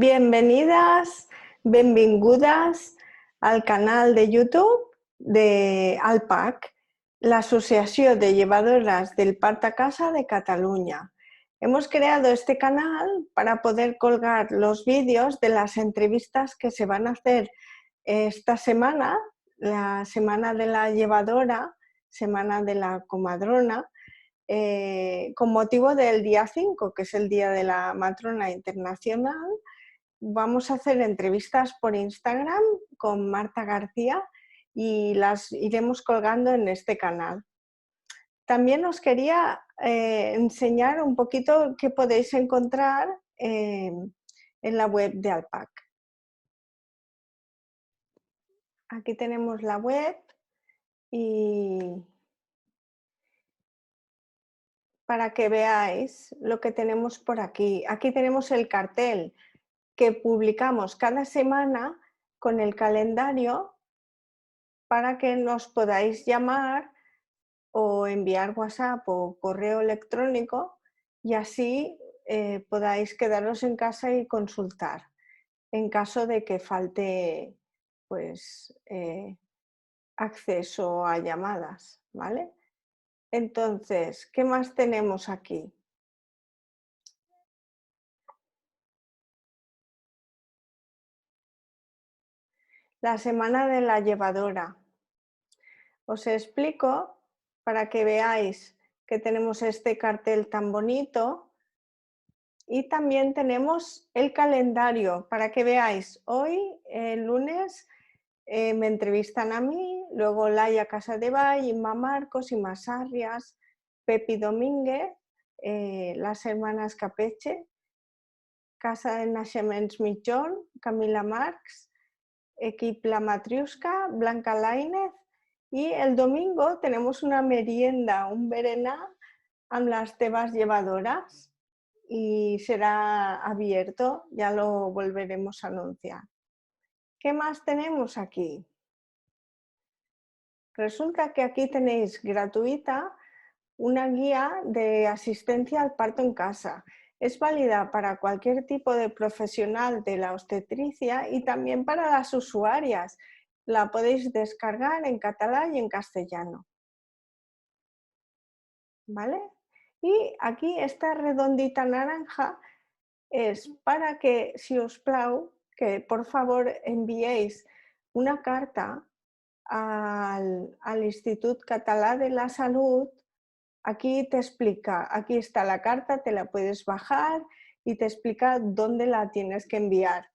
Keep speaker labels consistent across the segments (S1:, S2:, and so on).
S1: Bienvenidas, benvingudes al canal de YouTube de ALPAC, la Asociación de Llevadoras del Part a Casa de Cataluña. Hemos creado este canal para poder colgar los vídeos de las entrevistas que se van a hacer esta semana, la semana de la llevadora, semana de la comadrona, con motivo del día 5, que es el Día de la Matrona Internacional. Vamos a hacer entrevistas por Instagram con Marta García y las iremos colgando en este canal. También os quería enseñar un poquito qué podéis encontrar en la web de ALPAC. Aquí tenemos la web y para que veáis lo que tenemos por aquí. Aquí tenemos el cartel que publicamos cada semana con el calendario para que nos podáis llamar o enviar WhatsApp o correo electrónico y así podáis quedaros en casa y consultar en caso de que falte pues, acceso a llamadas, ¿vale? Entonces, ¿qué más tenemos aquí? La semana de la llevadora. Os explico para que veáis que tenemos este cartel tan bonito y también tenemos el calendario para que veáis. Hoy, el lunes, me entrevistan a mí, luego Laia Casadevall, Inma Marcos, Inma Sarrias, Pepi Domínguez, las hermanas Capeche, Casa de Naixements Mitjón, Camila Marx, Equip La Matriusca, Blanca Lainez, y el domingo tenemos una merienda, un berenar amb les teves llevadoras y será abierto, ya lo volveremos a anunciar. ¿Qué más tenemos aquí? Resulta que aquí tenéis gratuita una guía de asistencia al parto en casa. Es válida para cualquier tipo de profesional de la obstetricia y también para las usuarias. La podéis descargar en catalán y en castellano. ¿Vale? Y aquí esta redondita naranja es para que, si os plau, que por favor enviéis una carta al Institut Català de la Salud. Aquí te explica, aquí está la carta, te la puedes bajar y te explica dónde la tienes que enviar.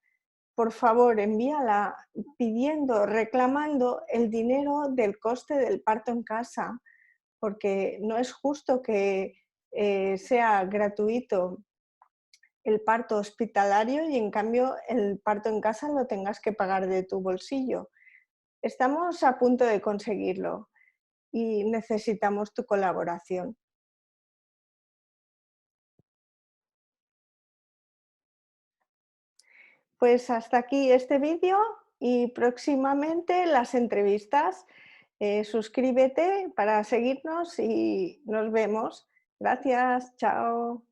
S1: Por favor, envíala pidiendo, reclamando el dinero del coste del parto en casa, porque no es justo que sea gratuito el parto hospitalario y en cambio el parto en casa lo tengas que pagar de tu bolsillo. Estamos a punto de conseguirlo y necesitamos tu colaboración. Pues hasta aquí este vídeo y próximamente las entrevistas. Suscríbete para seguirnos y nos vemos. Gracias, chao.